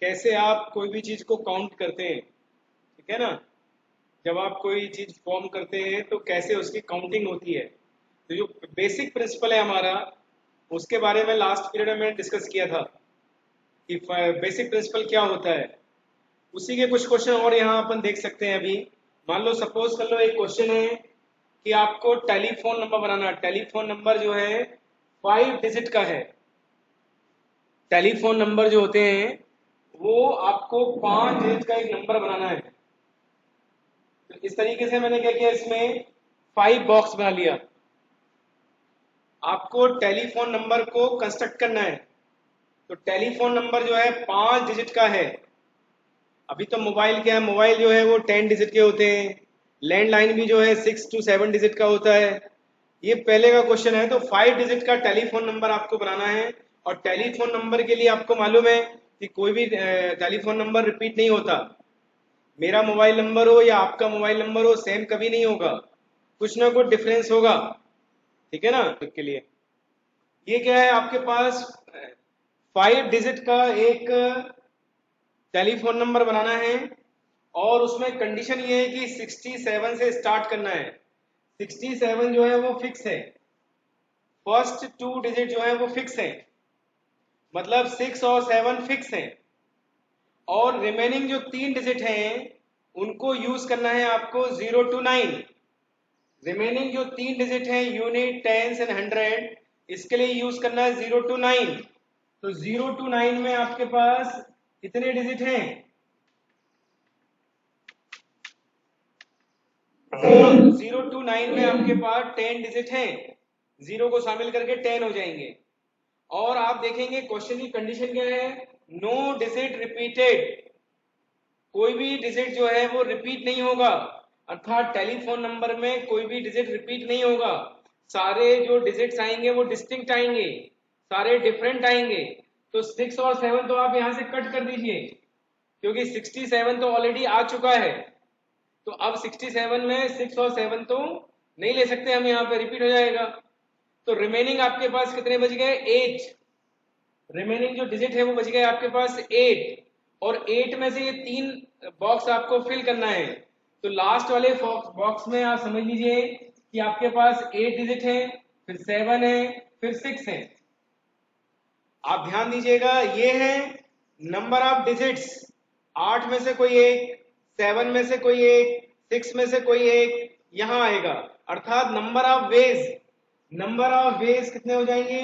कैसे आप कोई भी चीज को काउंट करते हैं, ठीक है ना। जब आप कोई चीज फॉर्म करते हैं तो कैसे उसकी काउंटिंग होती है। तो जो बेसिक प्रिंसिपल है हमारा, उसके बारे में लास्ट पीरियड में मैंने डिस्कस किया था कि बेसिक प्रिंसिपल क्या होता है। उसी के कुछ क्वेश्चन और यहाँ अपन देख सकते हैं अभी। मान लो सपोज कर लो एक क्वेश्चन है कि आपको टेलीफोन नंबर बनाना है। टेलीफोन नंबर जो है 5 डिजिट का है। टेलीफोन नंबर जो होते हैं वो आपको 5 डिजिट का एक नंबर बनाना है। तो इस तरीके से मैंने क्या किया, इसमें 5 बॉक्स बना लिया। आपको टेलीफोन नंबर को कंस्ट्रक्ट करना है। तो टेलीफोन नंबर जो है 5 डिजिट का है। अभी तो मोबाइल क्या है, मोबाइल जो है वो 10 डिजिट के होते हैं। लैंडलाइन भी जो है 6 to 7 डिजिट का होता है। ये पहले का क्वेश्चन है। तो 5 डिजिट का टेलीफोन नंबर आपको बनाना है। और टेलीफोन नंबर के लिए आपको मालूम है कि कोई भी टेलीफोन नंबर रिपीट नहीं होता। मेरा मोबाइल नंबर हो या आपका मोबाइल नंबर हो, सेम कभी नहीं होगा, कुछ ना कुछ डिफरेंस होगा, ठीक है ना। के लिए ये क्या है, आपके पास 5 डिजिट का एक टेलीफोन नंबर बनाना है। और उसमें कंडीशन ये है कि 67 से स्टार्ट करना है। 67 जो है वो फिक्स है। फर्स्ट 2 डिजिट जो है वो फिक्स है, मतलब 6 और 7 फिक्स है। और रिमेनिंग जो 3 डिजिट हैं उनको यूज करना है आपको 0 to 9। रिमेनिंग जो 3 डिजिट हैं, यूनिट, टेंस एंड हंड्रेड, इसके लिए यूज करना है 0 to 9। तो 0 to 9 में आपके पास कितने डिजिट हैं? 0 to 9 में आपके पास 10 डिजिट हैं। 0 को शामिल करके 10 हो जाएंगे। और आप देखेंगे क्वेश्चन की कंडीशन क्या है, नो डिजिट रिपीटेड। कोई भी डिजिट जो है वो रिपीट नहीं होगा। अर्थात टेलीफोन नंबर में कोई भी डिजिट रिपीट नहीं होगा। सारे जो डिजिट्स आएंगे वो डिस्टिंक्ट आएंगे, सारे डिफरेंट आएंगे। तो 6 और 7 तो आप यहां से कट कर दीजिए, क्योंकि 67 तो ऑलरेडी आ चुका है। तो अब 67 में 6 और 7 तो नहीं ले सकते हम, यहाँ पे रिपीट हो जाएगा। तो रिमेनिंग आपके पास कितने बच गए, 8। रिमेनिंग जो डिजिट है वो बच गए आपके पास 8। और 8 में से ये 3 बॉक्स आपको फिल करना है। तो लास्ट वाले बॉक्स में आप समझ लीजिए कि आपके पास 8 डिजिट है, फिर 7 है, फिर 6 है। आप ध्यान दीजिएगा, ये है नंबर ऑफ डिजिट्स। 8 में से कोई एक, 7 में से कोई एक, 6 में से कोई एक यहां आएगा। अर्थात number of ways, number of ways कितने हो जाएंगे,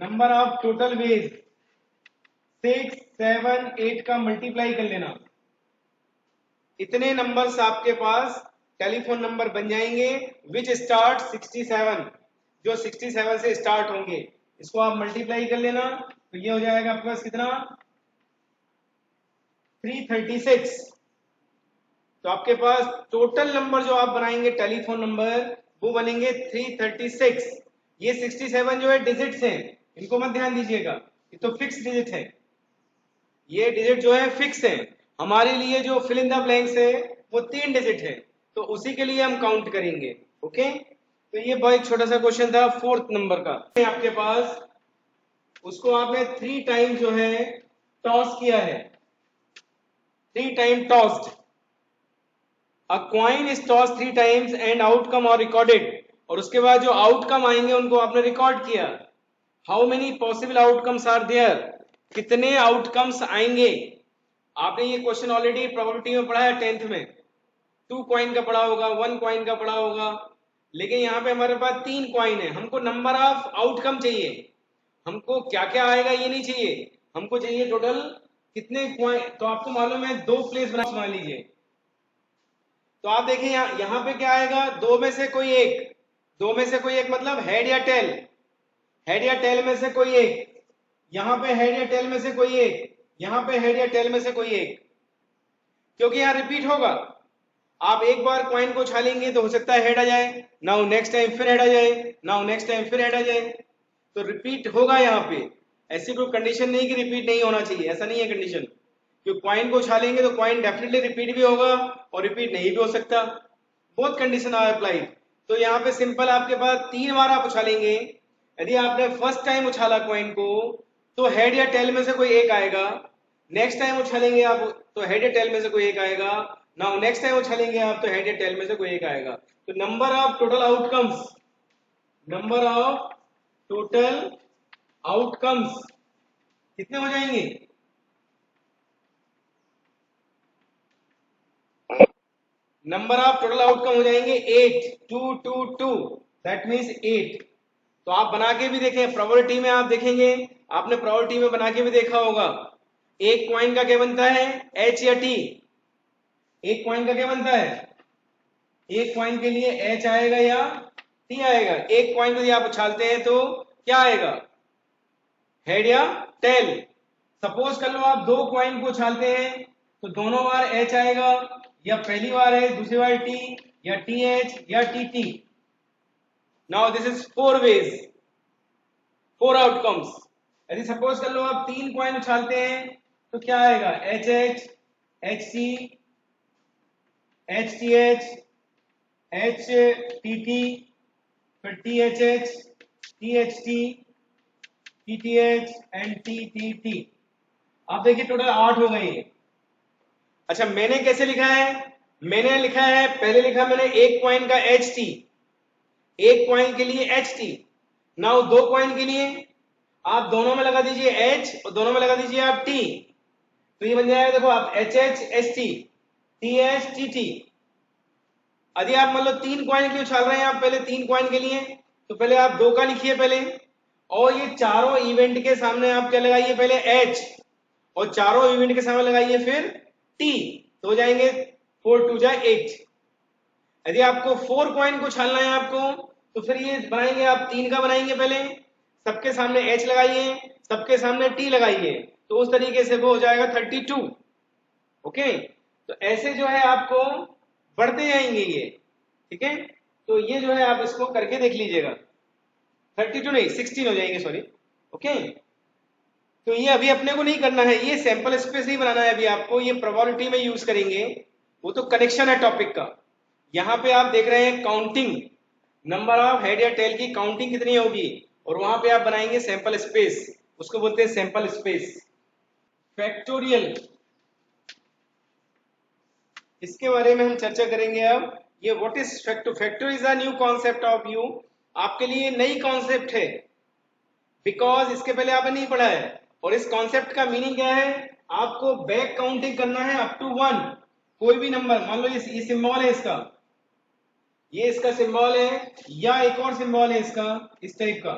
नंबर ऑफ टोटल वेज 6, 7, 8 का मल्टीप्लाई कर लेना। इतने नंबर्स आपके पास टेलीफोन नंबर बन जाएंगे विच स्टार्ट 67, जो 67 से स्टार्ट होंगे। इसको आप मल्टीप्लाई कर लेना, तो ये हो जाएगा आपके पास कितना, 336। तो आपके पास टोटल नंबर जो आप बनाएंगे टेलीफोन नंबर वो बनेंगे 336। ये 67 जो है डिजिट्स हैं, इनको मत ध्यान दीजिएगा, ये तो फिक्स डिजिट है। ये डिजिट जो है फिक्स है। हमारे लिए जो फिल इन द ब्लैंक्स है वो 3 डिजिट है, तो उसी के लिए हम काउंट करेंगे। ओके, तो ये बहुत छोटा सा क्वेश्चन था 4th नंबर का। आपके पास उसको आपने 3 टाइम जो है टॉस किया है, 3 time tossed. A coin is toss 3 times and outcome और रिकॉर्डेड। और उसके बाद जो आउटकम आएंगे उनको आपने रिकॉर्ड किया। How many possible outcomes are there, कितने आउटकम्स आएंगे। आपने ये क्वेश्चन ऑलरेडी प्रोबेबिलिटी में पढ़ा है 10th में। 2 कॉइन का पढ़ा होगा, 1 कॉइन का पढ़ा होगा। लेकिन यहाँ पे हमारे पास 3 कॉइन है, हमको नंबर ऑफ आउटकम चाहिए। हमको क्या क्या आएगा ये नहीं चाहिए, हमको चाहिए टोटल कितने कॉइन। तो आपको मालूम है 2 प्लेस बना लीजिए। तो आप देखिए यहाँ पे क्या आएगा, 2 में से कोई एक। 2 में से कोई एक मतलब हेड या टेल, हेड या टेल में से कोई एक। यहाँ पे हेड या टेल में से कोई एक, यहाँ पे हेड या टेल में से कोई एक, क्योंकि यहाँ रिपीट होगा। आप एक बार कॉइन को उछालेंगे तो हो सकता है हेड आ जाए, नाउ नेक्स्ट टाइम फिर हेड आ जाए, नाउ नेक्स्ट टाइम फिर हेड आ जाए। तो रिपीट होगा यहाँ पे। ऐसी कोई कंडीशन नहीं कि रिपीट नहीं होना चाहिए, ऐसा नहीं है कंडीशन। क्योंकि कॉइन को उछालेंगे तो कॉइन डेफिनेटली रिपीट भी होगा और रिपीट नहीं भी हो सकता। बहुत कंडीशन आर अप्लाइड। तो यहाँ पे सिंपल आपके पास 3 बार आप उछालेंगे। यदि आपने फर्स्ट टाइम उछाला कॉइन को तो हेड या टेल में से कोई एक आएगा। नेक्स्ट टाइम उछालेंगे आप तो हेड या टेल में से कोई एक आएगा। नाउ नेक्स्ट टाइम उछालेंगे आप तो हेड या टेल में से कोई एक आएगा। तो number of total outcomes, number of total outcomes कितने हो जाएंगे? नंबर ऑफ टोटल आउटकम हो जाएंगे 8, 2 2 2, दैट मीन्स 8। तो आप बना के भी देखें, प्रोबेबिलिटी में आप देखेंगे, आपने प्रोबेबिलिटी में बना के भी देखा होगा। एक कॉइन का क्या बनता है, एच या टी? एक कॉइन का क्या बनता है? एक कॉइन के लिए एच आएगा या टी आएगा? एक कॉइन को यदि आप उछालते हैं तो क्या आएगा, हेड या टेल? सपोज कर लो आप दो कॉइन को उछालते हैं तो दोनों बार एच आएगा, या पहली बार है दूसरी बार टी, या टी एच या T T. Now this is 4 ways, 4 outcomes. यदि सपोज कर लो आप तीन कॉइन उछालते हैं तो क्या आएगा, H H, H T, H T H, H T T, फिर T H H, T H T, T T H and T T T. आप देखिए टोटल 8 हो गए। अच्छा मैंने कैसे लिखा है, मैंने लिखा है, पहले लिखा मैंने एक कॉइन का एच टी, एक कॉइन के लिए एच टी। नाउ दो कॉइन के लिए आप दोनों में लगा दीजिए एच और दोनों में लगा दीजिए आप टी, तो ये बन जाएगा, देखो आप H H H T, T H T T. यदि आप मान लो तीन कॉइन के लिए उछाल रहे हैं आप, पहले तीन कॉइन के लिए तो पहले आप दो का लिखिए पहले, और ये चारों इवेंट के सामने आप क्या लगाइए, पहले एच, और चारों इवेंट के सामने लगाइए फिर टी, तो हो जाएंगे 4 2 जा 8। यदि आपको 4 कॉइन को उछालना है आपको तो फिर ये बनाएंगे आप, तीन का बनाएंगे पहले, सबके सामने एच लगाइए, सबके सामने टी लगाइए, तो उस तरीके से वो हो जाएगा 32। ओके, तो ऐसे जो है आपको बढ़ते जाएंगे ये, ठीक है। तो ये जो है आप इसको करके देख लीजिएगा, 32 नहीं 16 हो जाएंगे, सॉरी। ओके, तो ये अभी अपने को नहीं करना है, ये सैंपल स्पेस नहीं बनाना है अभी आपको, ये प्रोबेबिलिटी में यूज करेंगे, वो तो कनेक्शन है टॉपिक का। यहाँ पे आप देख रहे हैं काउंटिंग, नंबर ऑफ हेड या टेल की काउंटिंग कितनी होगी, और वहां पे आप बनाएंगे सैंपल स्पेस, उसको बोलते हैं सैंपल स्पेस। फैक्टोरियल, इसके बारे में हम चर्चा करेंगे अब। ये what is factor, factor is a new concept of you, आपके लिए नई कॉन्सेप्ट है, बिकॉज इसके पहले आपने नहीं पढ़ा है। और इस कॉन्सेप्ट का मीनिंग क्या है, आपको बैक काउंटिंग करना है अप टू 1, कोई भी नंबर, मान लो ये सिंबल है इसका, ये इसका सिंबल है, या एक और सिंबल है इसका इस टाइप का,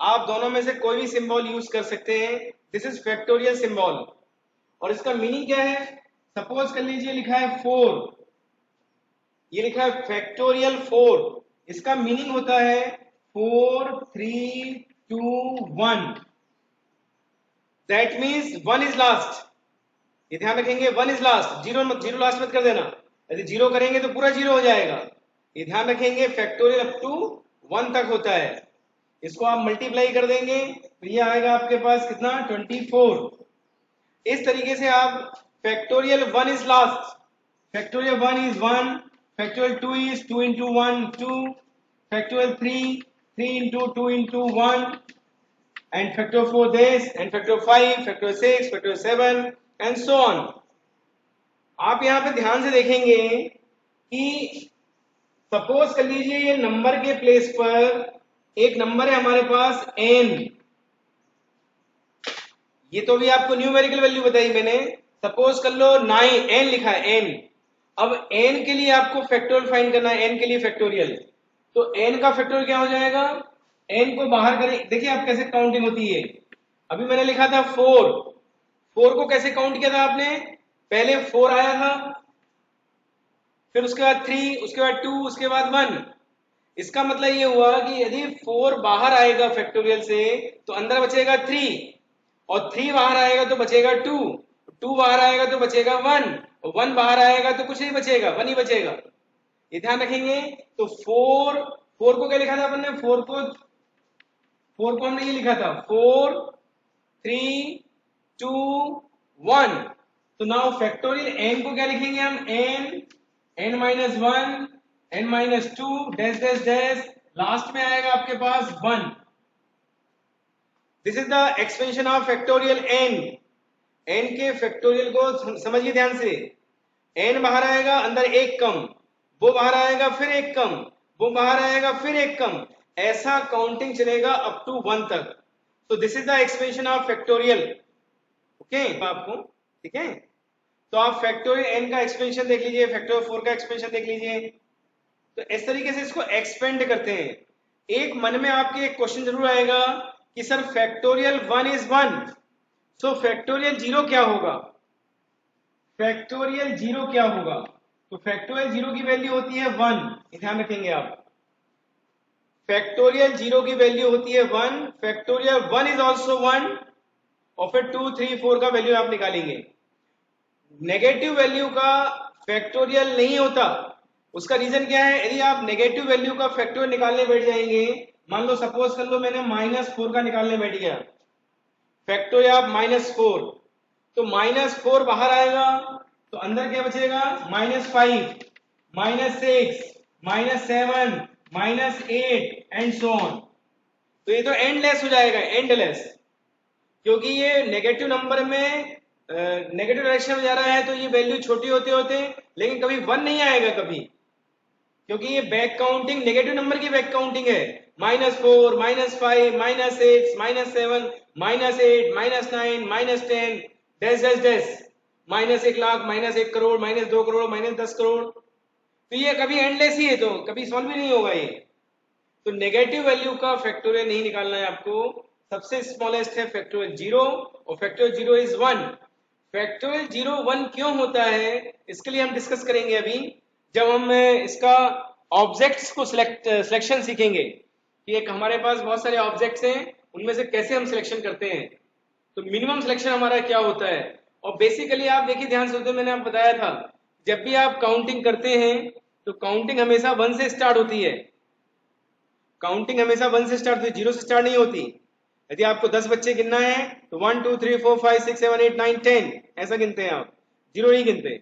आप दोनों में से कोई भी सिंबल यूज कर सकते हैं। दिस इज फैक्टोरियल सिंबल, और इसका मीनिंग क्या है, सपोज कर लीजिए लिखा है 4, ये लिखा है फैक्टोरियल 4, इसका मीनिंग होता है 4 3 2 1, दैट मीन्स 1 इज लास्ट। ये ध्यान रखेंगे 1 is last, zero zero last मत कर देना, यदि जीरो करेंगे तो पूरा जीरो हो जाएगा। ये ध्यान रखेंगे फैक्टोरियल अप टू 1 तक होता है, इसको आप मल्टीप्लाई कर देंगे तो ये आएगा आपके पास कितना, 24। इस तरीके से आप factorial 1 is last, factorial 1 is 1, factorial 2 is 2 into 1 2, factorial 3 3 into 2 into 1, and factor 4 this, and factor 5, factor 6, factor 7 and so on। आप यहाँ पे ध्यान से देखेंगे कि सपोज कर लीजिए ये नंबर के प्लेस पर एक नंबर है हमारे पास n, ये तो भी आपको न्यूमेरिकल वैल्यू बताई मैंने, सपोज कर लो 9, n लिखा है n। अब n के लिए आपको फैक्टोरियल फाइंड करना है, n के लिए फैक्टोरियल, तो n का फैक्टोरियल क्या हो जाएगा, n को बाहर करें, देखिए आप कैसे काउंटिंग होती है। अभी मैंने लिखा था 4, 4 को कैसे काउंट किया था आपने, पहले 4 आया था, फिर उसके बाद 3, उसके बाद 2, उसके बाद 1। इसका मतलब ये हुआ कि यदि 4 बाहर आएगा फैक्टोरियल से तो अंदर बचेगा 3, और 3 बाहर आएगा तो बचेगा 2, 2 बाहर आएगा तो बचेगा 1, और 1 बाहर आएगा तो कुछ नहीं बचेगा, 1 ही बचेगा। ये ध्यान रखेंगे। तो 4 को क्या लिखा था अपन ने, 4 को हमने ये लिखा था 4 3 2 1। तो नाउ फैक्टोरियल n को क्या लिखेंगे हम, n minus 1, n minus 2 dash dash dash, last में आएगा आपके पास 1। This is the expansion of factorial n। n के फैक्टोरियल को समझिए ध्यान से। n बाहर आएगा, अंदर एक कम, वो बाहर आएगा फिर एक कम, वो बाहर आएगा फिर एक कम, ऐसा काउंटिंग चलेगा अप टू 1 तक। तो this is the expansion of factorial. Okay आपको, ठीक है। तो आप फैक्टोरियल n का एक्सपेंशन देख लीजिए, फैक्टोरियल 4 का एक्सपेंशन देख लीजिए। तो इस तरीके से इसको एक्सपेंड करते हैं। एक मन में आपके एक क्वेश्चन जरूर आएगा कि sir factorial 1 is 1, so factorial 0 क्या होगा? फैक्टोरियल 0 क्या होगा? तो फैक्टोरियल 0 की वैल्यू होती है 1, ध्यान रखेंगे आप। फैक्टोरियल 0 की वैल्यू होती है 1, फैक्टोरियल 1 इज ऑल्सो 1, और फिर 2 3 4 का वैल्यू आप निकालेंगे। नेगेटिव वैल्यू का फैक्टोरियल नहीं होता। उसका रीजन क्या है? यदि आप नेगेटिव वैल्यू का फैक्टोरियल निकालने बैठ जाएंगे, मान लो सपोज कर लो मैंने -4 का निकालने बैठ गया, फैक्टोरियल आप -4, तो -4 बाहर आएगा तो अंदर क्या बचेगा? -5, -6, -7, -8 एंड सो ऑन। तो ये तो एंडलेस हो जाएगा, एंडलेस, क्योंकि ये नेगेटिव नंबर में नेगेटिव डायरेक्शन में जा रहा है, तो ये वैल्यू छोटी होते होते लेकिन कभी 1 नहीं आएगा कभी, क्योंकि ये बैक काउंटिंग नेगेटिव नंबर की बैक काउंटिंग है। -4, -5, -6, -7, -8, -9, -10 dash dash dash, -1 lakh, -1 crore, -2 crore, -10 crore. तो ये कभी एंडलेस ही है, तो कभी सॉल्व भी नहीं होगा ये। तो नेगेटिव वैल्यू का फैक्टोरियल नहीं निकालना है आपको। सबसे स्मॉलेस्ट है फैक्टोरियल 0, और फैक्टोरियल 0 इज 1। फैक्टोरियल 0 1 क्यों होता है, इसके लिए हम डिस्कस करेंगे अभी, जब हम इसका ऑब्जेक्ट्स को सिलेक्शन सीखेंगे कि एक हमारे पास बहुत सारे ऑब्जेक्ट्स हैं, उनमें से कैसे हम सिलेक्शन करते हैं, तो मिनिमम सिलेक्शन हमारा क्या होता है। और बेसिकली आप देखिए ध्यान से, होते मैंने आपको बताया था, जब भी आप काउंटिंग करते हैं तो काउंटिंग हमेशा 1 से स्टार्ट होती है। काउंटिंग हमेशा 1 से स्टार्ट होती है, 0 से स्टार्ट नहीं होती। यदि आपको 10 बच्चे गिनना है तो 1 2 3 4 5 6 7 8 9 10 ऐसा गिनते हैं आप, 0 नहीं गिनते।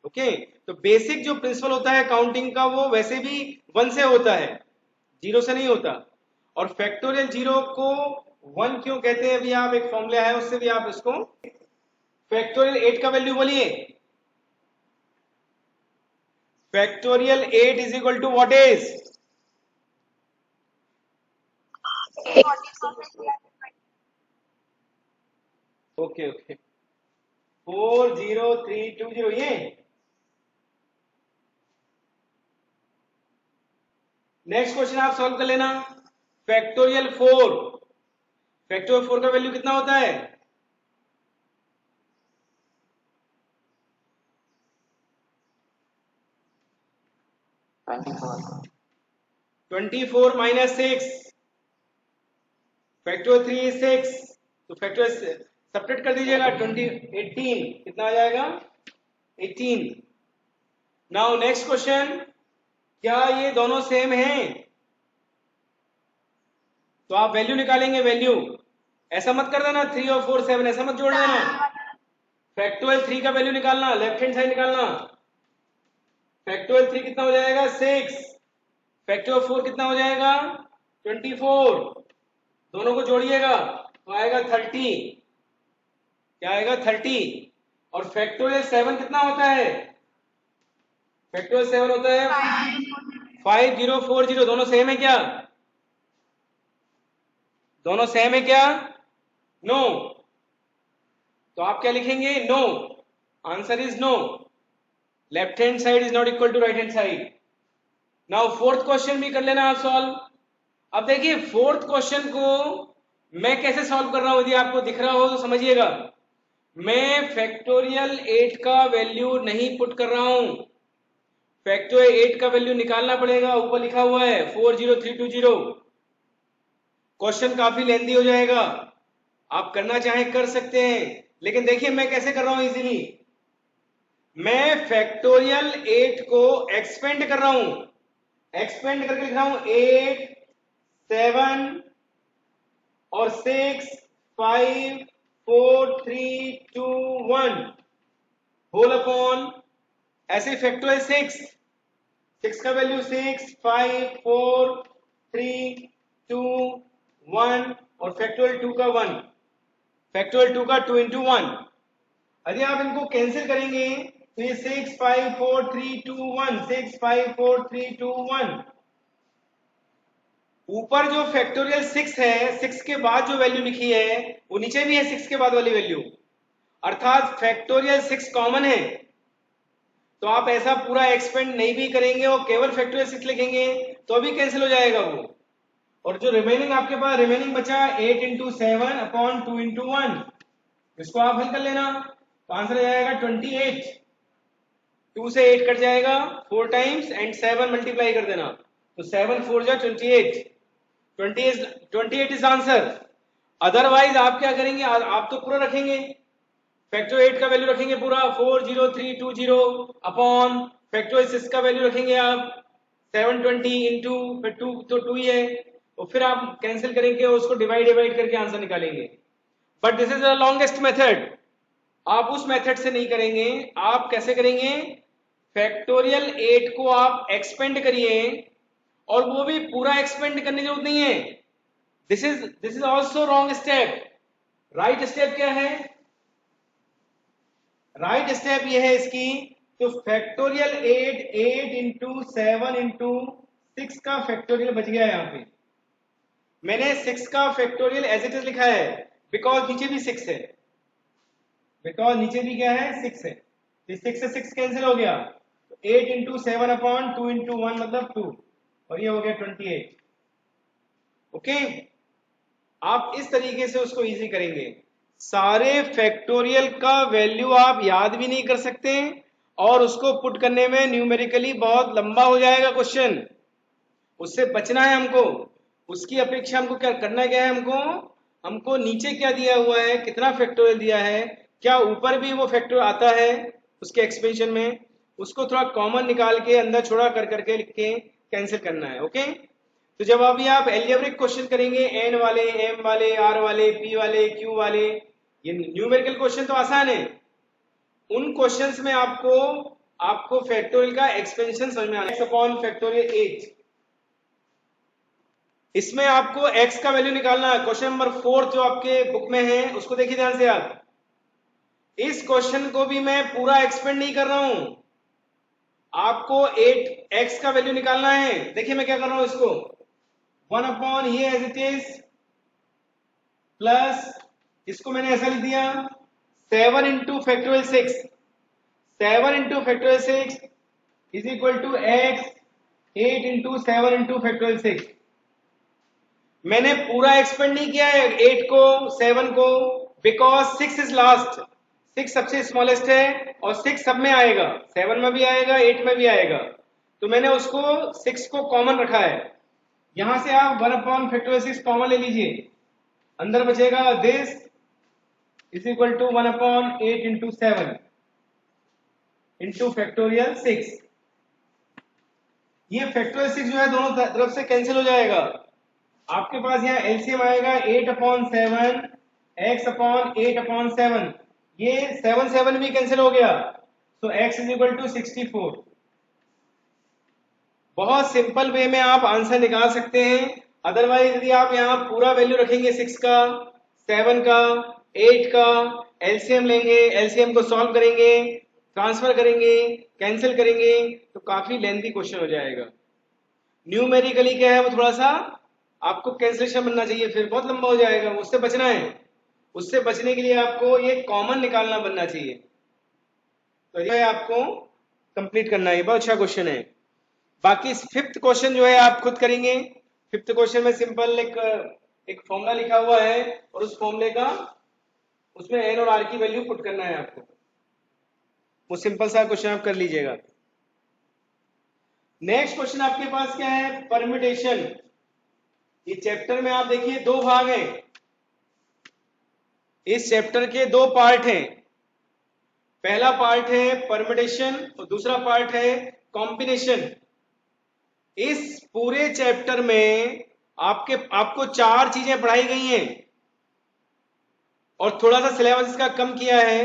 ओके, तो बेसिक जो प्रिंसिपल होता है काउंटिंग का, वो वैसे भी 1 से होता है, 0 से नहीं होता। और फैक्टोरियल 0 को 1 क्यों कहते हैं, अभी आप एक फॉर्मूला है उससे भी आप इसको। फैक्टोरियल 8 का वैल्यू बोलिए। Factorial 8 is equal to what is? Okay okay, 40320 ये। नेक्स्ट क्वेश्चन आप सॉल्व कर लेना। फैक्टोरियल 4, फैक्टोरियल 4 का वैल्यू कितना होता है? ट्वेंटी फोर -6, फैक्टोरियल 3 इज 6, तो फैक्टोरियल सब्ट्रैक्ट कर दीजिएगा, 18 कितना आ जाएगा? 18। नाउ नेक्स्ट क्वेश्चन, क्या ये दोनों सेम हैं? तो आप वैल्यू निकालेंगे, वैल्यू ऐसा मत कर देना 3 और 4 7, ऐसा मत जोड़ देना। फैक्टोरियल 3 का वैल्यू निकालना, लेफ्ट हैंड साइड निकालना। फैक्टोरियल 3 कितना हो जाएगा? 6। फैक्टोरियल 4 कितना हो जाएगा? 24। दोनों को जोड़िएगा तो आएगा 30। क्या आएगा? 30। और फैक्टोरियल 7 कितना होता है? फैक्टोरियल 7 होता है 5040। दोनों सेम है क्या? दोनों सेम है क्या? नो। तो आप क्या लिखेंगे? No. Answer is no. Left hand side is not equal to right hand side. Now fourth question भी कर लेना आप सॉल्व। अब देखिए फोर्थ क्वेश्चन को मैं कैसे सॉल्व कर रहा हूं, यदि आपको दिख रहा हो तो समझिएगा। मैं फैक्टोरियल 8 का वैल्यू नहीं पुट कर रहा हूं, फैक्टोरियल 8 का वैल्यू निकालना पड़ेगा। ऊपर लिखा हुआ है 40320। क्वेश्चन काफी लेंदी हो जाएगा, आप करना चाहें कर सकते हैं, लेकिन देखिए मैं कैसे कर रहा हूं इजीली। मैं फैक्टोरियल 8 को एक्सपेंड कर रहा हूं, एक्सपेंड करके लिख रहा हूं 8 7 और 6 5 4 3 2 1 होल अपॉन, ऐसे फैक्टोरियल 6 का वैल्यू 6 5 4 3 2 1 और फैक्टोरियल 2 का 1, फैक्टोरियल 2 का 2 into 1। यदि आप इनको कैंसिल करेंगे तो ये 6 5 4 3 2 1 6 5 4 3 2 1। ऊपर जो फैक्टोरियल 6 है, 6 के बाद जो वैल्यू लिखी है वो नीचे भी है 6 के बाद वाली वैल्यू, अर्थात फैक्टोरियल 6 कॉमन है। तो आप ऐसा पूरा एक्सपेंड नहीं भी करेंगे और केवल फैक्टोरियल 6 लिखेंगे तो भी कैंसिल हो जाएगा वो। और जो रिमेनिंग आपके पास रिमेनिंग बचा 8 इंटू 7 अपॉन 2 इंटू 1, इसको आप हल कर लेना तो आंसर आ जाएगा 28। 2 से 8 कट जाएगा 4 टाइम्स एंड 7 मल्टीप्लाई कर देना तो 7 4 जा 28। 28 इज आंसर। अदरवाइज आप क्या करेंगे, आप तो पूरा रखेंगे, फैक्टर 8 का वैल्यू रखेंगे पूरा 40320 अपॉन फैक्टर 6 का वैल्यू रखेंगे आप 720 इंटू 2 तो 2 ही है, तो फिर आप कैंसिल करेंगे और उसको डिवाइड करके आंसर निकालेंगे। But this is the longest method. आप उस मेथड से नहीं करेंगे, आप कैसे करेंगे, फैक्टोरियल 8 को आप एक्सपेंड करिए और वो भी पूरा एक्सपेंड करने की जरूरत नहीं है। This is also wrong step. Right step क्या है, राइट स्टेप ये है इसकी, तो फैक्टोरियल 8 इंटू 7 इंटू 6 का फैक्टोरियल बच गया यहाँ पे। मैंने 6 का फैक्टोरियल एज इट इज लिखा है बिकॉज नीचे भी 6 है, बिकॉज नीचे भी क्या है 6 है, तो 6 से 6 कैंसिल हो गया, तो 8 इंटू 7 अपॉन 2 इंटू 1 मतलब 2 और ये हो गया 28। ओके, आप इस तरीके से उसको इजी करेंगे। सारे फैक्टोरियल का वैल्यू आप याद भी नहीं कर सकते और उसको पुट करने में न्यूमेरिकली बहुत लंबा हो जाएगा क्वेश्चन, उससे बचना है हमको। उसकी अपेक्षा हमको क्या करना, क्या है हमको नीचे क्या दिया हुआ है, कितना फैक्टोरियल दिया है, क्या ऊपर भी वो फैक्टर आता है उसके एक्सपेंशन में, उसको थोड़ा कॉमन निकाल के अंदर छोड़ा कर करके लिख के कैंसिल करना है। ओके, तो जब अभी आप एल्जेब्रिक क्वेश्चन करेंगे एन वाले, एम वाले, आर वाले, पी वाले, क्यू वाले, ये न्यूमेरिकल क्वेश्चन तो आसान है, उन क्वेश्चंस में आपको फैक्टोरियल का एक्सपेंशन समझ में आना। x अपॉन फैक्टोरियल 8, इसमें आपको x का वैल्यू निकालना है। क्वेश्चन नंबर 4 जो आपके बुक में है उसको देखिए ध्यान से आप। इस क्वेश्चन को भी मैं पूरा एक्सपेंड नहीं कर रहा हूं, आपको 8x का वैल्यू निकालना है। देखिए मैं क्या कर रहा हूं, इसको 1 अपॉन ये एज इट इज प्लस इसको मैंने ऐसा लिख दिया 7 into factorial 6, 7 into factorial 6 is equal to x 8 into 7 into factorial 6। मैंने पूरा एक्सपेंड नहीं किया है 8 को 7 को, बिकॉज 6 इज लास्ट, 6 सबसे स्मॉलेस्ट है और 6 सब में आएगा, 7 में भी आएगा 8 में भी आएगा, तो मैंने उसको 6 को कॉमन रखा है। यहां से आप 1 अपॉन फैक्टोरियल 6 कॉमन ले लीजिए, अंदर बचेगा this is equal to 1 upon 8 into 7 into factorial 6। ये फैक्टोरियल 6 जो है दोनों तरफ से कैंसिल हो जाएगा, आपके पास यहाँ एलसीएम आएगा 8 अपॉन 7 एक्स अपॉन 8 अपॉन 7, ये 7 भी कैंसिल हो गया, तो x इज इक्वल टू 64। बहुत सिंपल वे में आप आंसर निकाल सकते हैं। अदरवाइज यदि आप यहाँ पूरा वैल्यू रखेंगे 6 का, 7 का, 8 का, एलसीएम लेंगे, एलसीएम को सॉल्व करेंगे, ट्रांसफर करेंगे, कैंसिल करेंगे, तो काफी लेंथी क्वेश्चन हो जाएगा। न्यूमेरिकली क्या है वो थोड़ा सा आपको कैंसिलेशन बनना चाहिए, फिर बहुत लंबा हो जाएगा, उससे बचना है। उससे बचने के लिए आपको ये कॉमन निकालना बनना चाहिए, तो ये आपको कंप्लीट करना है। बहुत अच्छा क्वेश्चन है। बाकी फिफ्थ क्वेश्चन जो है आप खुद करेंगे। फिफ्थ क्वेश्चन में सिंपल एक फॉर्मूला लिखा हुआ है और उस फॉर्मूले का उसमें एन और आर की वैल्यू पुट करना है आपको, वो सिंपल सा क्वेश्चन आप कर लीजिएगा। नेक्स्ट क्वेश्चन आपके पास क्या है, परम्यूटेशन। ये चैप्टर में आप देखिए 2 भाग हैं, इस चैप्टर के 2 पार्ट हैं। पहला पार्ट है परम्यूटेशन और दूसरा पार्ट है कॉम्बिनेशन। इस पूरे चैप्टर में आपको 4 चीजें पढ़ाई गई हैं और थोड़ा सा सिलेबस इसका कम किया है,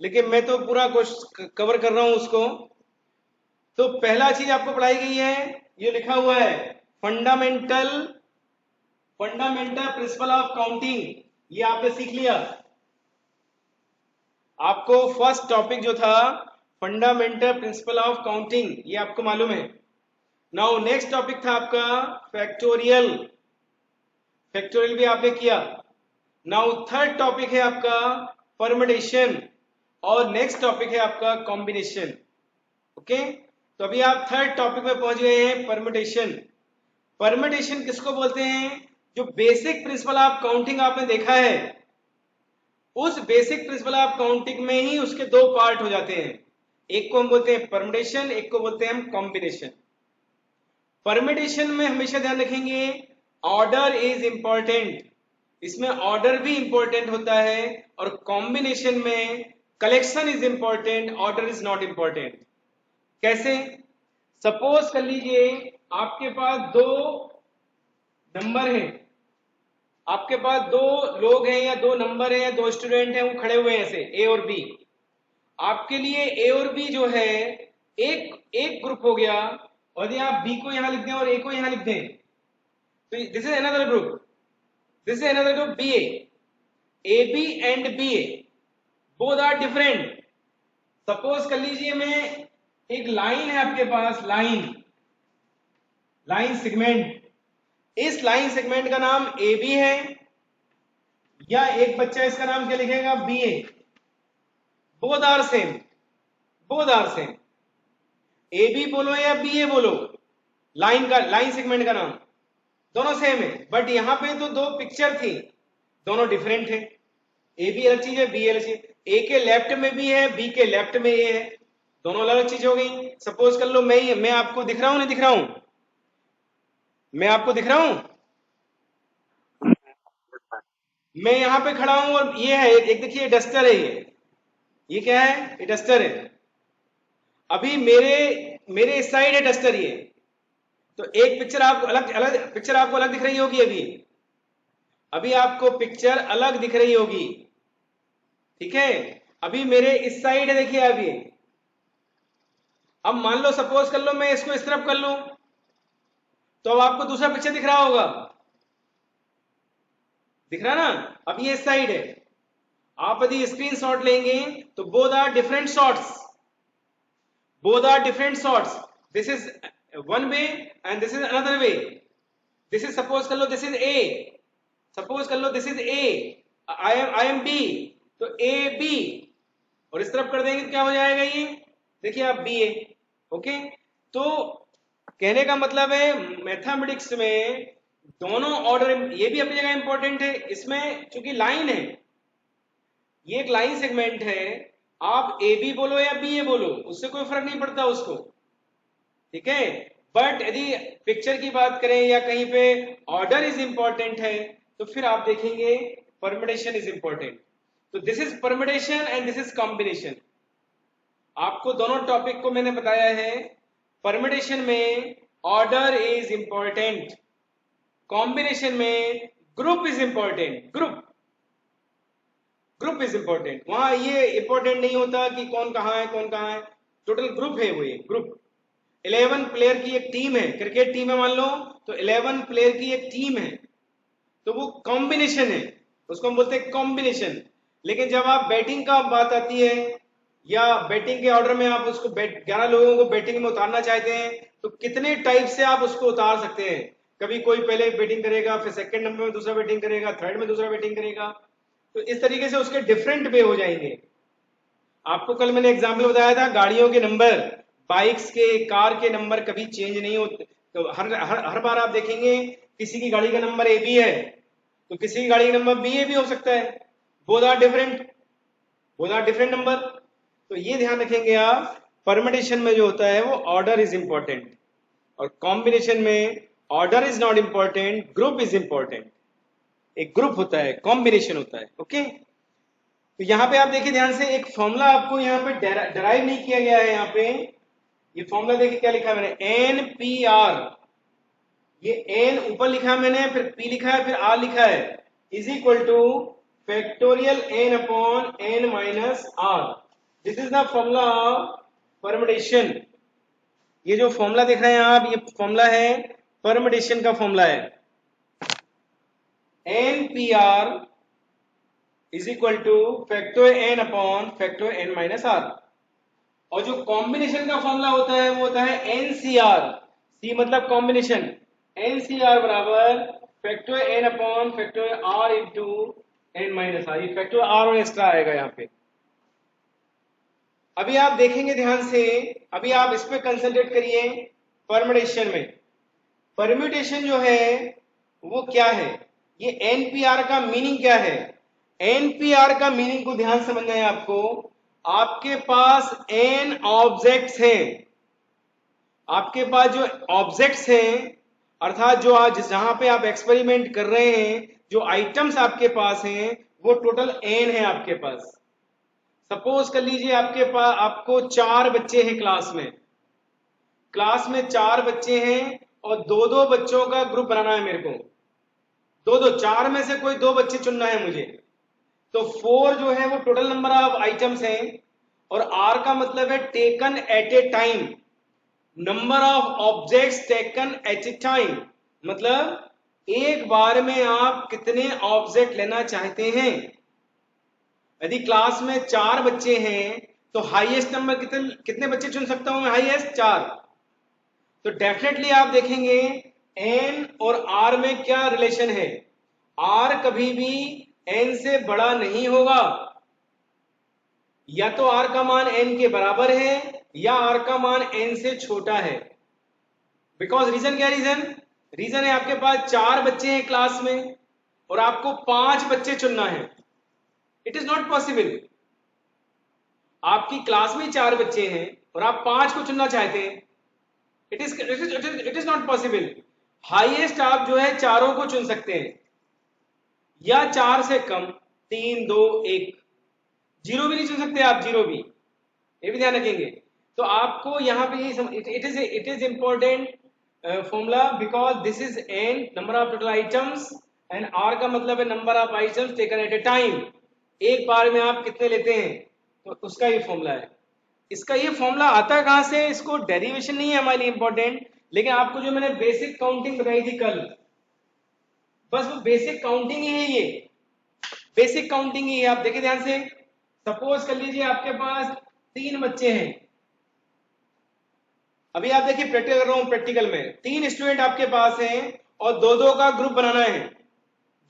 लेकिन मैं तो पूरा कवर कर रहा हूं उसको। तो पहला चीज आपको पढ़ाई गई है, ये लिखा हुआ है फंडामेंटल प्रिंसिपल ऑफ काउंटिंग, ये आपने सीख लिया। आपको फर्स्ट टॉपिक जो था फंडामेंटल प्रिंसिपल ऑफ काउंटिंग, ये आपको मालूम है। नाउ नेक्स्ट टॉपिक था आपका फैक्टोरियल, फैक्टोरियल भी आपने किया। नाउ थर्ड टॉपिक है आपका परमुटेशन और नेक्स्ट टॉपिक है आपका कॉम्बिनेशन। ओके, तो अभी आप थर्ड टॉपिक में पहुंच गए हैं, परमुटेशन। परमुटेशन किसको बोलते हैं? जो बेसिक प्रिंसिपल ऑफ काउंटिंग आपने देखा है, उस बेसिक प्रिंसिपल ऑफ काउंटिंग में ही उसके दो पार्ट हो जाते हैं। एक को हम बोलते हैं परमुटेशन, एक को बोलते हैं हम कॉम्बिनेशन। परमुटेशन में हमेशा ध्यान रखेंगे ऑर्डर इज इंपॉर्टेंट, इसमें ऑर्डर भी इंपॉर्टेंट होता है, और कॉम्बिनेशन में collection is important, order is not important. कैसे? सपोज कर लीजिए आपके पास दो नंबर हैं, आपके पास दो लोग हैं या दो नंबर हैं या दो स्टूडेंट हैं, वो खड़े हुए हैं ऐसे ए और बी। आपके लिए ए और बी जो है एक एक ग्रुप हो गया, और यदि आप बी को यहां लिख दें और ए को यहां लिख दें तो this is another group, this is another group B A B and B A, both are different. Suppose कर लीजिए मैं एक लाइन है आपके पास, लाइन सेगमेंट, इस लाइन सेगमेंट का नाम ए बी है, या एक बच्चा इसका नाम क्या लिखेगा, B A. Both are same, both are same, A B बोलो या बी ए बोलो, लाइन सेगमेंट का नाम दोनों सेम है। बट यहां पे तो दो पिक्चर थी, दोनों डिफरेंट है। ए बी अलग चीज है, बी अलग चीज, ए के लेफ्ट में बी है, बी के लेफ्ट में ए है, दोनों अलग चीज हो गई। सपोज कर लो मैं आपको दिख रहा हूं, नहीं दिख रहा हूं? मैं आपको दिख रहा हूं, मैं यहां पे खड़ा हूं और ये है एक देखिए डस्टर है, ये क्या है, ये डस्टर है। अभी मेरे इस साइड है डस्टर, ये तो एक पिक्चर आपको अलग अलग पिक्चर आपको अलग दिख रही होगी। अभी आपको पिक्चर अलग दिख रही होगी, ठीक है। अभी मेरे इस साइड है, देखिए अभी। अब मान लो सपोज कर लो मैं इसको इस तरफ कर लूं, तो अब आपको दूसरा पिक्चर दिख रहा होगा, दिख रहा ना? अब ये इस साइड है, आप यदि स्क्रीन शॉट लेंगे तो both are different shots, both are different shots, this is one way and this is another way, this is suppose कर लो this is a, suppose कर लो this is a, I am b, तो a b, और इस तरफ कर देंगे तो क्या हो जाएगा, ये देखिए आप b a। ओके, तो कहने का मतलब है मैथमेटिक्स में दोनों ऑर्डर, ये भी अपनी जगह इंपॉर्टेंट है। इसमें चूंकि लाइन है, ये एक लाइन सेगमेंट है, आप ए बी बोलो या बी ए बोलो उससे कोई फर्क नहीं पड़ता उसको, ठीक है। बट यदि पिक्चर की बात करें या कहीं पे ऑर्डर इज इंपॉर्टेंट है, तो फिर आप देखेंगे परमुटेशन इज इंपॉर्टेंट। तो this is permutation and this is combination. आपको दोनों टॉपिक को मैंने बताया है। परमुटेशन में ऑर्डर इज इंपॉर्टेंट, कॉम्बिनेशन में group is important, group is important. वहां ये इंपॉर्टेंट नहीं होता कि कौन कहां है कौन कहां है, टोटल ग्रुप है वो, ये ग्रुप। 11 प्लेयर की एक टीम है, क्रिकेट टीम है मान लो, तो 11 प्लेयर की एक टीम है, तो वो कॉम्बिनेशन है, उसको हम बोलते हैं कॉम्बिनेशन। लेकिन जब आप बैटिंग का बात आती है या बैटिंग के ऑर्डर में आप उसको 11 लोगों को बैटिंग में उतारना चाहते हैं, तो कितने टाइप से आप उसको उतार सकते हैं। कभी कोई पहले बैटिंग करेगा, फिर सेकंड नंबर में दूसरा बैटिंग करेगा, थर्ड में दूसरा बैटिंग करेगा, तो इस तरीके से उसके डिफरेंट वे हो जाएंगे। आपको कल मैंने एग्जाम्पल बताया था, गाड़ियों के नंबर, बाइक्स के, कार के नंबर कभी चेंज नहीं होते। तो हर बार आप देखेंगे किसी की गाड़ी का नंबर ए बी है तो किसी की गाड़ी का नंबर बी ए भी हो सकता है, बोथ आर डिफरेंट नंबर। तो ये ध्यान रखेंगे आप, परमुटेशन में जो होता है वो ऑर्डर इज इंपॉर्टेंट, और कॉम्बिनेशन में order is not important, group is important. एक ग्रुप होता है, कॉम्बिनेशन होता है। ओके, तो यहां पे आप देखिए ध्यान से, एक फॉर्मूला आपको यहाँ पे डराइव नहीं किया गया है। यहाँ पे ये फॉर्मूला देखिए क्या लिखा है मैंने, एन पी आर, ये एन ऊपर लिखा है मैंने, फिर पी लिखा है, फिर आर लिखा है, is equal to factorial N upon N minus R. This is the formula of permutation. ये जो फॉर्मूला देख रहे हैं आप, ये फॉर्मूला है परमुटेशन का फॉर्मूला है। N P R is equal to factor N upon factor N minus R. और जो कॉम्बिनेशन का फॉर्मूला होता है वो होता है एनसीआर। सी मतलब कॉम्बिनेशन, एनसीआर बराबर factor N upon factor R into N minus R. ये फैक्टर आर और एक्स्ट्रा आएगा यहाँ पे। अभी आप देखेंगे ध्यान से, अभी आप इस पे कंसंट्रेट करिए परम्यूटेशन में। परम्यूटेशन जो है वो क्या है, ये एनपीआर का मीनिंग क्या है। एनपीआर का मीनिंग को ध्यान समझना है आपको। आपके पास एन ऑब्जेक्ट्स हैं, आपके पास जो ऑब्जेक्ट्स हैं अर्थात जो आज जहां पे आप एक्सपेरिमेंट कर रहे हैं, जो आइटम्स आपके पास हैं वो टोटल एन है आपके पास। सपोज कर लीजिए आपके पास आपको 4 बच्चे हैं क्लास में 4 बच्चे हैं और दो दो बच्चों का ग्रुप बनाना है मेरे को। दो 4 में से कोई 2 बच्चे चुनना है मुझे। तो 4 जो है वो टोटल नंबर ऑफ आइटम्स हैं और आर का मतलब है taken at a time, number of objects taken at a time, मतलब एक बार में आप कितने ऑब्जेक्ट लेना चाहते हैं। यदि क्लास में 4 बच्चे हैं तो हाईएस्ट नंबर कितने बच्चे चुन सकता हूं मैं, हाईएस्ट 4। तो डेफिनेटली आप देखेंगे एन और आर में क्या रिलेशन है, आर कभी भी एन से बड़ा नहीं होगा। या तो आर का मान एन के बराबर है या आर का मान एन से छोटा है। बिकॉज रीजन क्या, रीजन है आपके पास 4 बच्चे हैं क्लास में और आपको 5 बच्चे चुनना है। It is not possible. आपकी क्लास में 4 बच्चे हैं और आप 5 को चुनना चाहते हैं, it is not possible. Highest आप जो है चारों को चुन सकते हैं या 4 से कम 3 2 1, जीरो भी नहीं चुन सकते आप, जीरो भी, ये भी ध्यान रखेंगे। तो आपको यहाँ पे it is important formula because this is N number of total items and R का मतलब है number of items taken at a time, एक बार में आप कितने लेते हैं, तो उसका ये फॉर्मूला है। इसका ये फॉर्मूला आता है कहां से, इसको डेरिवेशन नहीं है हमारे लिए इंपॉर्टेंट, लेकिन आपको जो मैंने बेसिक काउंटिंग बताई थी कल, बस वो बेसिक काउंटिंग ही है, ये बेसिक काउंटिंग ही है। आप देखिए ध्यान से, सपोज कर लीजिए आपके पास 3 बच्चे हैं। अभी आप देखिए प्रैक्टिकल कर रहा हूं, प्रैक्टिकल में 3 स्टूडेंट आपके पास हैं और दो दो का ग्रुप बनाना है।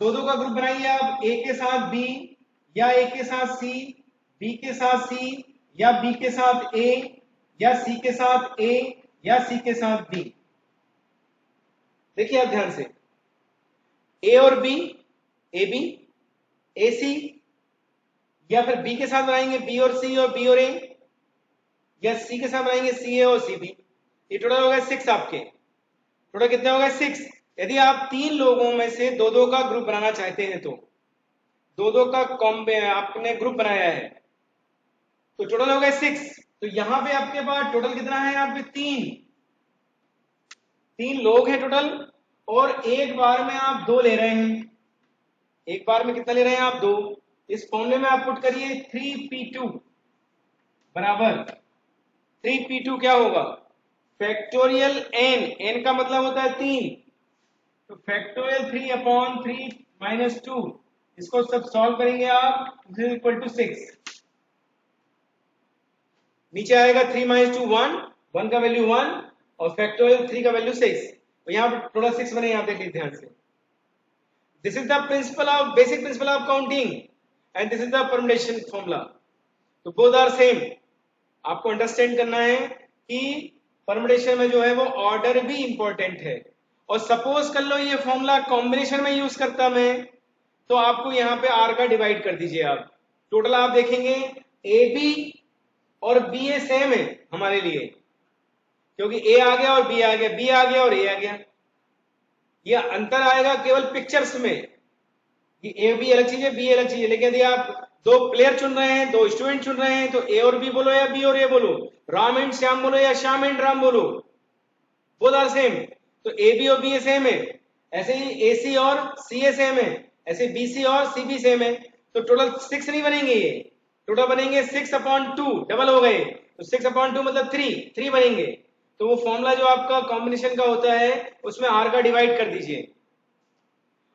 दो दो का ग्रुप बनाइए आप, ए के साथ बी या ए के साथ सी, बी के साथ सी या बी के साथ ए या सी के साथ ए या सी के साथ बी। देखिए आप ध्यान से, ए और बी, ए बी, ए सी, या फिर बी के साथ बनाएंगे बी और सी और बी और ए, या सी के साथ बनाएंगे सी ए और सी बी। ये टोटल हो गए 6 आपके, टोटल कितने हो गए 6। यदि आप 3 लोगों में से दो दो का ग्रुप बनाना चाहते हैं तो दो दो का आपने ग्रुप बनाया है तो टोटल हो गए 6। तो यहां पे आपके पास टोटल कितना है, यहाँ पे 3 लोग हैं टोटल और एक बार में आप 2 ले रहे हैं। एक बार में कितना ले रहे हैं आप, 2। इस फॉर्मूले में आप पुट करिए 3p2 बराबर 3p2 क्या होगा, फैक्टोरियल n, n का मतलब होता है 3, तो फैक्टोरियल 3 अपॉन 3 माइनस 2, इसको सब सॉल्व करेंगे आप, दिस इज इक्वल टू 6। नीचे आएगा 3 माइनस 2 1, 1 का वैल्यू 1 और फैक्टोरियल 3 का वैल्यू 6, तो यहाँ पर टोटल 6 बने। यहाँ देखिए ध्यान से, this is the principle of basic principle of counting and this is the permutation formula. तो बोथ आर सेम। आपको अंडरस्टैंड करना है कि परम्यूटेशन में जो है वो ऑर्डर भी इंपॉर्टेंट है। और सपोज कर लो ये फॉर्मूला कॉम्बिनेशन में यूज करता मैं, तो आपको यहाँ पे आर का डिवाइड कर दीजिए आप। टोटल आप देखेंगे ए बी और बी ए सेम है हमारे लिए, क्योंकि ए आ गया और बी आ गया, बी आ गया और ए आ गया। ये अंतर आएगा केवल पिक्चर्स में, ये ए बी अलग चीज है, बी अलग चीज है। लेकिन यदि आप 2 प्लेयर चुन रहे हैं, 2 स्टूडेंट चुन रहे हैं, तो ए और बी बोलो या बी और ए बोलो, राम एंड श्याम बोलो या श्याम एंड राम बोलो, बोथ आर सेम। तो ए बी और बी ए सेम है, ऐसे ही ए सी और सी ए सेम है, ऐसे बी सी और सी बी सेम है। तो टोटल 6 नहीं बनेंगे, ये टोटल बनेंगे 6 अपॉन 2, डबल हो गए, तो 6 अपॉन 2 मतलब 3 बनेंगे। तो वो फॉर्मूला जो आपका कॉम्बिनेशन का होता है उसमें आर का डिवाइड कर दीजिए।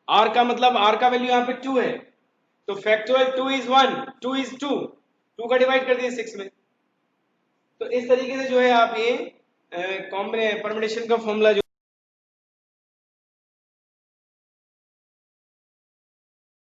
आर का मतलब आर का वैल्यू यहाँ पे 2 है, तो फैक्टोरियल 2 is 1, 2 is 2, 2 का डिवाइड कर दिए 6 में। तो इस तरीके से जो है आप ये परम्यूटेशन का फॉर्मूला